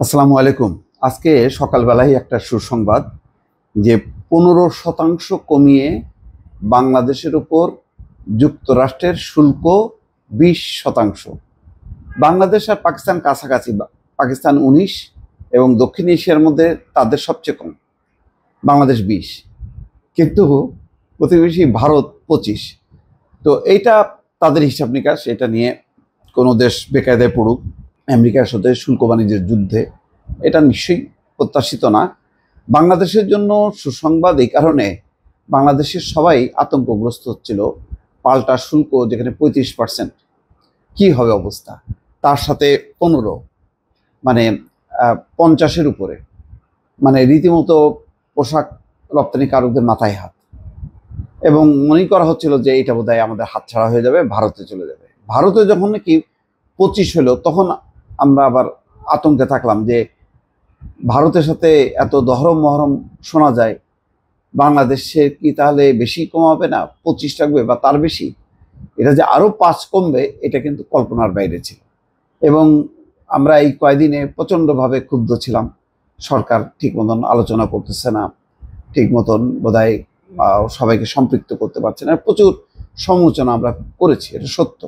আসসালামু আলাইকুম। আজকে সকালবেলায় একটা সুসংবাদ যে 15% কমিয়ে বাংলাদেশের উপর যুক্তরাষ্ট্রের শুল্ক 20%। বাংলাদেশ আর পাকিস্তান কাছাকাছি, পাকিস্তান 19 এবং দক্ষিণ এশিয়ার মধ্যে তাদের সবচেয়ে কম, বাংলাদেশ 20, কিন্তু প্রতিবেশী ভারত 25। তো এইটা তাদের হিসাব নিকাশ, এটা নিয়ে কোনো দেশ বেকায়দায় পড়ুক আমেরিকার সাথে শুল্ক বাণিজ্যের যুদ্ধে, এটা নিশ্চয়ই প্রত্যাশিত না। বাংলাদেশের জন্য সুসংবাদ এই কারণে, বাংলাদেশের সবাই আতঙ্কগ্রস্ত হচ্ছিল পাল্টা শুল্ক যেখানে 35%, কি হবে অবস্থা, তার সাথে 15, মানে 50-এর উপরে, মানে রীতিমতো পোশাক রপ্তানিকারকদের মাথায় হাত। এবং মনে করা হচ্ছিল যে এটা বোধহয় আমাদের হাতছাড়া হয়ে যাবে, ভারতে চলে যাবে। ভারতে যখন নাকি 25 হলো, তখন আমরা আবার আতঙ্কে থাকলাম যে ভারতের সাথে এত দহরম মহরম শোনা যায়, বাংলাদেশে কি তাহলে বেশি কমাবে না, 25 রাখবে বা তার বেশি? এটা যে আরো 5 কমবে, এটা কিন্তু কল্পনার বাইরে ছিল। এবং আমরা এই কয়েকদিনে প্রচণ্ডভাবে ক্ষুব্ধ ছিলাম, সরকার ঠিক মতন আলোচনা করতেছে না, ঠিক মতন বোধহয় সবাইকে সম্পৃক্ত করতে পারছে না। প্রচুর সমালোচনা আমরা করেছি, এটা সত্য।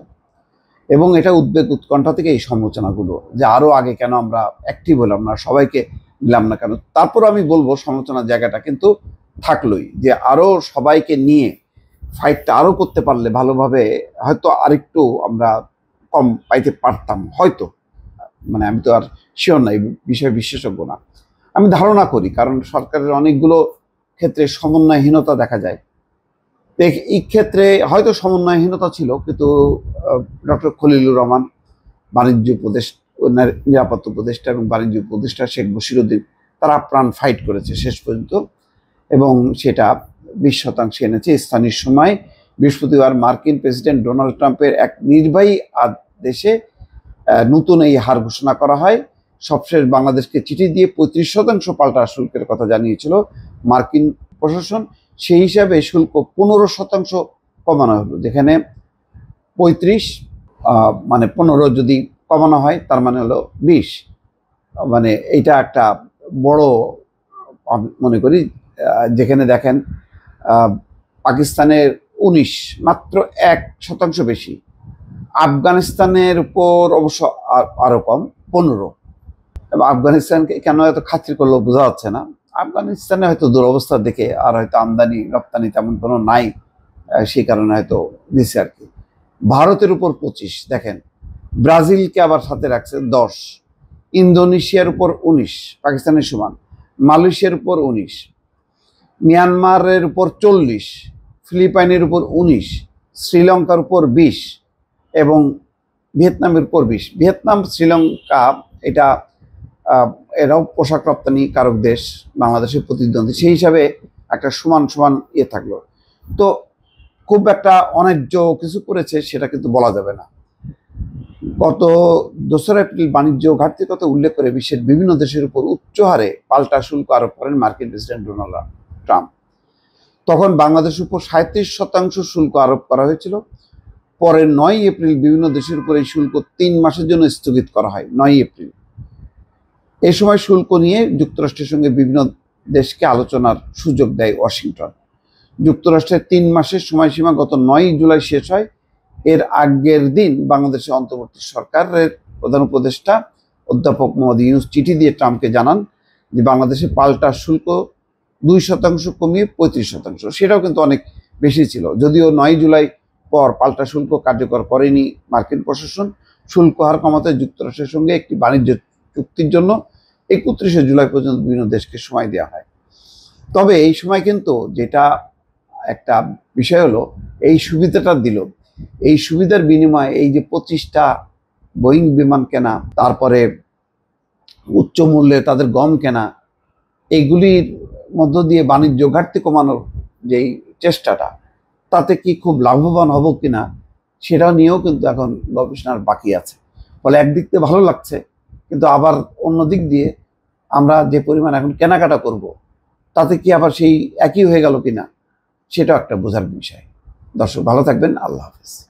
এবং এটা উদ্বেগ উৎকণ্ঠা থেকে এই সমালোচনাগুলো, যে আরো আগে কেন আমরা অ্যাক্টিভ হলাম না, সবাইকে নিলাম না কেন। তারপর আমি বলবো সমালোচনার জায়গাটা কিন্তু থাকলোই, যে আরো সবাইকে নিয়ে ফাইটটা আরো করতে পারলে ভালোভাবে হয়তো আরেকটু আমরা কম পাইতে পারতাম হয়তো। মানে আমি তো আর শিওর না, এই বিষয়ে বিশেষজ্ঞ না, আমি ধারণা করি, কারণ সরকারের অনেকগুলো ক্ষেত্রে সমন্বয়হীনতা দেখা যায়। এই ক্ষেত্রে হয়তো সমন্বয়হীনতা ছিল, কিন্তু ডক্টর খলিলুর রহমান, বাণিজ্য নিরাপত্তা উপদেষ্টা এবং বাণিজ্য উপদেষ্টা শেখ বশিরউদ্দিন, তারা প্রাণ ফাইট করেছে শেষ পর্যন্ত, এবং সেটা 20% এনেছে। স্থানীয় সময় বৃহস্পতিবার মার্কিন প্রেসিডেন্ট ডোনাল্ড ট্রাম্পের এক নির্বাহী আদেশে নতুন এই হার ঘোষণা করা হয়। সবশেষ বাংলাদেশকে চিঠি দিয়ে 35% পাল্টা শুল্কের কথা জানিয়েছিল মার্কিন প্রশাসন। সেই হিসাবে শুল্ক 15% কমানো হলো, যেখানে 35 মানে 15 যদি কমানো হয়, তার মানে হলো 20। মানে এইটা একটা বড়, মনে করি। যেখানে দেখেন পাকিস্তানের 19, মাত্র 1% বেশি। আফগানিস্তানের উপর অবশ্য আরো কম, 15। এবং আফগানিস্তানকে কেন এত খাতির করলো বোঝা যাচ্ছে না। আফগানিস্তানে হয়তো দুরবস্থা দেখে, আর হয়তো আমদানি রপ্তানি তেমন কোনো নাই, সেই কারণে হয়তো দিচ্ছে আর কি। ভারতের উপর 25, দেখেন ব্রাজিলকে আবার সাথে রাখছে 10, ইন্দোনেশিয়ার উপর 19, পাকিস্তানের সমান, মালয়েশিয়ার উপর 19, মিয়ানমারের উপর 40, ফিলিপাইনের উপর 19, শ্রীলঙ্কার উপর 20 এবং ভিয়েতনামের উপর 20। ভিয়েতনাম, শ্রীলঙ্কা, এটা এরাও পোশাক রপ্তানিকারক দেশ, বাংলাদেশের প্রতিদ্বন্দ্বী, সেই হিসাবে একটা সমান সমান থাকলো। তো খুব একটা অন্যায্য কিছু করেছে সেটা কিন্তু বলা যাবে না। গত 2 এপ্রিল বাণিজ্য ঘাটতির কথা উল্লেখ করে বিশ্বের বিভিন্ন দেশের উপর উচ্চ হারে পাল্টা শুল্ক আরোপ করেন মার্কিন প্রেসিডেন্ট ডোনাল্ড ট্রাম্প। তখন বাংলাদেশের উপর 37% শুল্ক আরোপ করা হয়েছিল। পরে 9 এপ্রিল বিভিন্ন দেশের উপর এই শুল্ক 3 মাসের জন্য স্থগিত করা হয়, 9 এপ্রিল। এই সময় শুল্ক নিয়ে যুক্তরাষ্ট্রের সঙ্গে বিভিন্ন দেশকে আলোচনার সুযোগ দেয় ওয়াশিংটন। যুক্তরাষ্ট্রের 3 মাসের সময়সীমা গত 9 জুলাই শেষ হয়। এর আগের দিন বাংলাদেশের অন্তর্বর্তী সরকারের প্রধান উপদেষ্টা অধ্যাপক মোহাম্মদ ইউনূস চিঠি দিয়ে ট্রাম্পকে জানান যে বাংলাদেশে পাল্টা শুল্ক 2% কমিয়ে 35%। সেটাও কিন্তু অনেক বেশি ছিল, যদিও 9 জুলাই পর পাল্টা শুল্ক কার্যকর করেনি মার্কিন প্রশাসন। শুল্ক হার কমাতে যুক্তরাষ্ট্রের সঙ্গে একটি বাণিজ্য চুক্তির জন্য 31 জুলাই পর্যন্ত বিভিন্ন দেশকে সময় দেওয়া হয়। তবে এই সময় কিন্তু যেটা একটা বিষয় হলো, এই সুবিধাটা দিল, এই সুবিধার বিনিময়ে এই যে 25টা বোয়িং বিমান কেনা, তারপরে উচ্চ মূল্যে তাদের গম কেনা, এইগুলির মধ্য দিয়ে বাণিজ্য ঘাটতি কমানোর যেই চেষ্টাটা, তাতে কি খুব লাভবান হব কিনা সেটা নিয়েও কিন্তু এখন গবেষণার বাকি আছে। ফলে একদিক দিয়ে ভালো লাগছে, কিন্তু আবার অন্য দিক দিয়ে আমরা যে পরিমাণ এখন কেনাকাটা করব, তাতে কি আবার সেই একই হয়ে গেল কিনা, সেটাও একটা বোঝার বিষয়। দর্শক ভালো থাকবেন, আল্লাহ হাফেজ।